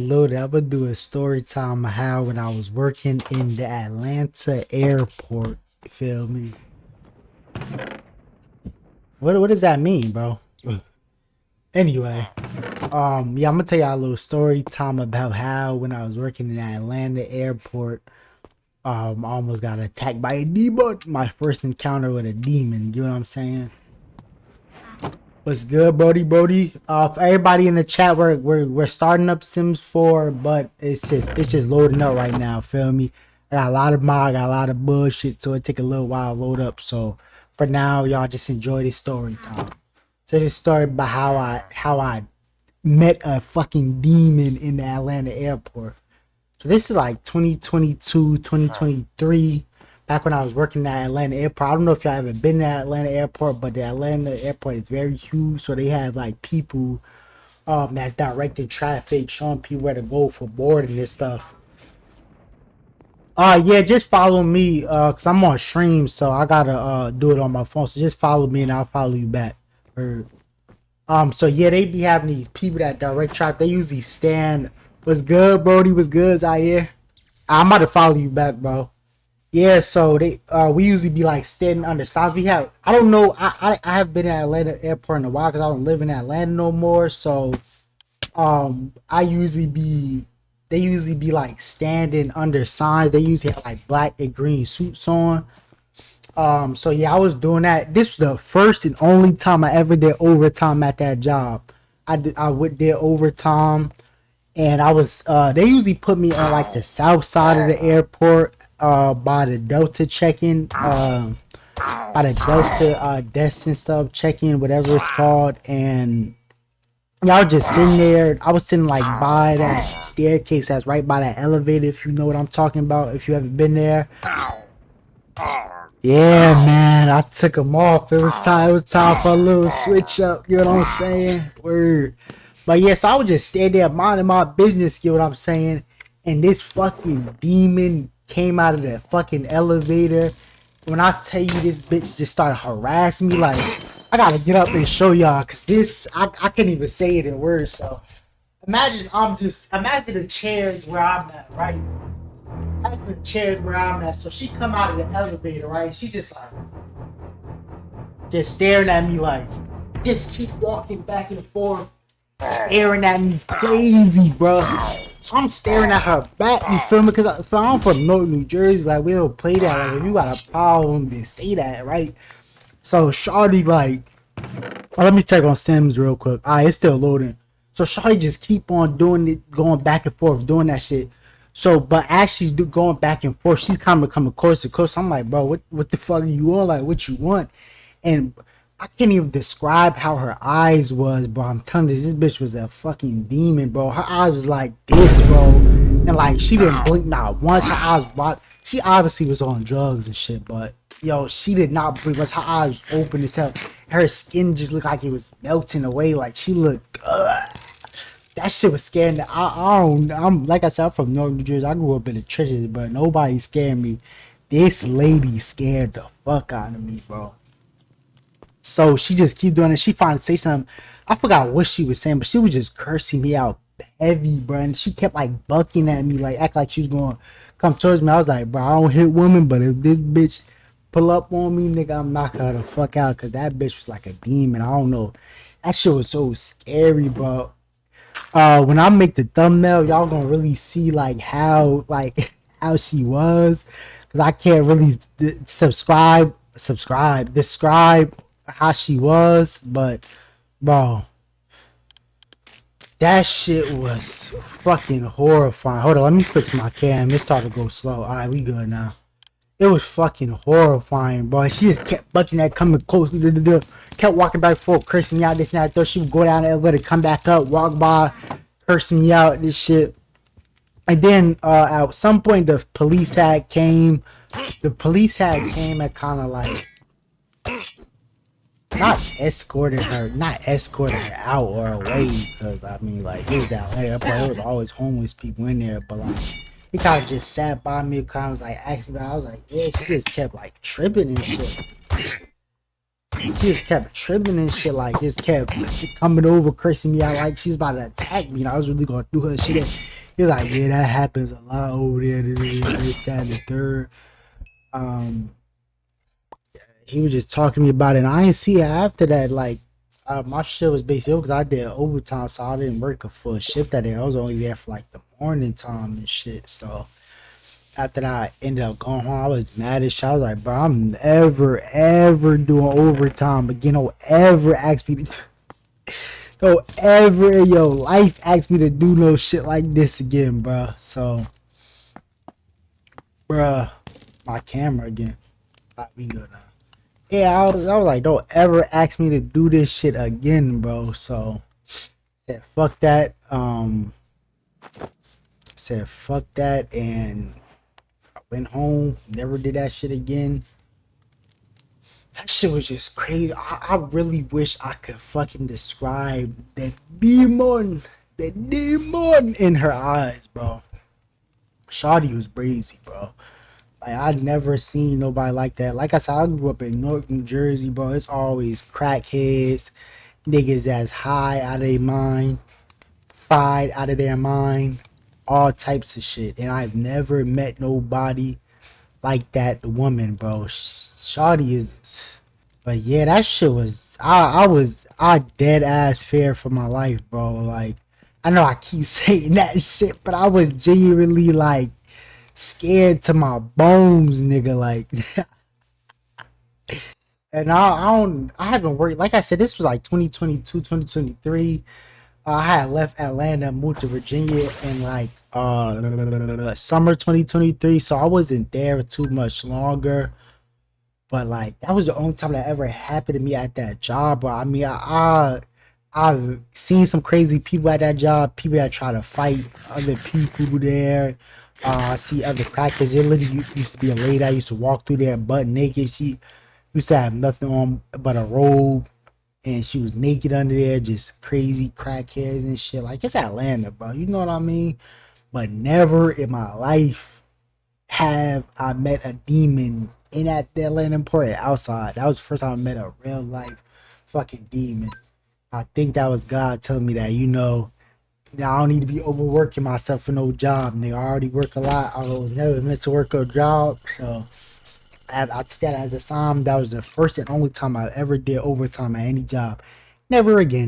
loaded. I'm gonna do a story time of how when I was working in the Atlanta airport. You feel me? What does that mean, bro? Anyway, yeah, I'm gonna tell y'all a little story time about how when I was working in the Atlanta airport, I almost got attacked by a demon. My first encounter with a demon. You know what I'm saying? What's good, Brody? For everybody in the chat, we're starting up Sims 4, but it's just loading up right now. Feel me? I got a lot of mod, got a lot of bullshit, so it take a little while to load up. So for now, y'all just enjoy this story time. So this story about how I met a fucking demon in the Atlanta airport. So this is like 2022, 2023. Back when I was working at Atlanta Airport. I don't know if y'all ever been to Atlanta Airport, but the Atlanta Airport is very huge. So they have like people that's directing traffic, showing people where to go for boarding and stuff. Yeah, just follow me, cause I'm on stream, so I gotta do it on my phone. So just follow me and I'll follow you back. Or so yeah, they be having these people that direct traffic. They usually stand. What's good, Brody? What's good, Zaire? I'm about to follow you back, bro. Yeah, so they we usually be like standing under signs. We have I don't know I have been at Atlanta airport in a while because I don't live in Atlanta no more. So I usually be they usually be like standing under signs. They usually have like black and green suits on. So yeah, I was doing that. This was the first and only time I ever did overtime at that job. I would did overtime and I was they usually put me on like the south side of the airport by the Delta check-in by the Delta desk and stuff check-in whatever it's called. And y'all just sitting there. I was sitting like by that staircase that's right by that elevator, if you know what I'm talking about, if you ever been there. Yeah, man, I took them off. It was time for a little switch up, you know what I'm saying? Word. But yeah, so I would just stay there minding my business, you know what I'm saying? And this fucking demon came out of that fucking elevator. When I tell you this bitch just started harassing me, like, I gotta get up and show y'all, cause this, I can't even say it in words, so. Imagine the chairs where I'm at, right? Imagine the chairs where I'm at, so she come out of the elevator, right? She just like, just staring at me like, just keep walking back and forth. Staring at me crazy, bro. So I'm staring at her back, you feel me? Because I'm from North New Jersey, like, we don't play that. Like, if you got a problem, then say that, right? So, Shawty, like, let me check on Sims real quick. Alright, it's still loading. So, Shawty just keep on doing it, going back and forth, doing that shit. So, but as she's going back and forth, she's kind of coming close to close. I'm like, bro, what the fuck are you on? Like, what you want? And I can't even describe how her eyes was, bro. I'm telling you, this bitch was a fucking demon, bro. Her eyes was like this, bro. And like, she didn't blink not once. Her eyes, she obviously was on drugs and shit, but yo, she did not blink once. Her eyes was open as hell. Her skin just looked like it was melting away. Like, she looked, that shit was scaring. I'm like I said, I'm from North New Jersey. I grew up in the trenches, but nobody scared me. This lady scared the fuck out of me, bro. So she just keep doing it. She finally say something. I forgot what she was saying, but she was just cursing me out heavy, bro. And she kept like bucking at me, like act like she was going to come towards me. I was like, bro, I don't hit women, but if this bitch pull up on me, nigga, I'm knocking her the fuck out, because that bitch was like a demon. I don't know. That shit was so scary, bro. When I make the thumbnail, y'all gonna really see like how how she was, because I can't really describe how she was, but bro, that shit was fucking horrifying. Hold on, let me fix my cam. It started to go slow. All right, we good now. It was fucking horrifying, bro. She just kept bucking that, coming close, kept walking back and forth, cursing me out, this and that. Thought she would go down the elevator, come back up, walk by, cursing me out, this shit. And then at some point, the police had came. The police had came and kind of like not escorted her out or away, because I mean, like, it was down there, but there was always homeless people in there. But like, he kind of just sat by me, kind of was like asking me. I was like, yeah, she just kept like tripping and shit. She just kept tripping and shit, like just kept coming over, cursing me out like she was about to attack me. And I was really gonna do her shit. He's like, yeah, that happens a lot over there. This, that, and the third. Um, he was just talking to me about it. And I didn't see it after that. Like, my shit was basically because I did overtime, so I didn't work a full shift that day. I was only there for like the morning time and shit. So after that, I ended up going home. I was mad as shit. I was like, bro, I'm never ever doing overtime again. Don't ever ask me to. Don't ever in your life ask me to do no shit like this again, bro. So, bruh, my camera again. We good now. Yeah, I was like, don't ever ask me to do this shit again, bro. So said fuck that. Said fuck that, and I went home. Never did that shit again. That shit was just crazy. I really wish I could fucking describe the demon in her eyes, bro. Shawty was brazy, bro. Like, I'd never seen nobody like that. Like I said, I grew up in Newark, New Jersey, bro. It's always crackheads, niggas that's high out of their mind, fried out of their mind, all types of shit. And I've never met nobody like that woman, bro. Shawty is. But yeah, that shit was. I dead ass fear for my life, bro. Like, I know I keep saying that shit, but I was genuinely like scared to my bones, nigga. Like, and I haven't worked. Like I said, this was like 2022, 2023. I had left Atlanta, moved to Virginia in like summer 2023, so I wasn't there too much longer. But like that was the only time that ever happened to me at that job, bro. I mean, I've seen some crazy people at that job. People that try to fight other people there. I see other crackers. It literally used to be a lady that used to walk through there butt naked. She used to have nothing on but a robe, and she was naked under there, just crazy crackheads and shit. Like, it's Atlanta, bro. You know what I mean? But never in my life have I met a demon in that Atlanta port outside. That was the first time I met a real life fucking demon. I think that was God telling me that, that I don't need to be overworking myself for no job. Nigga, I already work a lot. I was never meant to work a job. So I took that as a sign. That was the first and only time I ever did overtime at any job. Never again.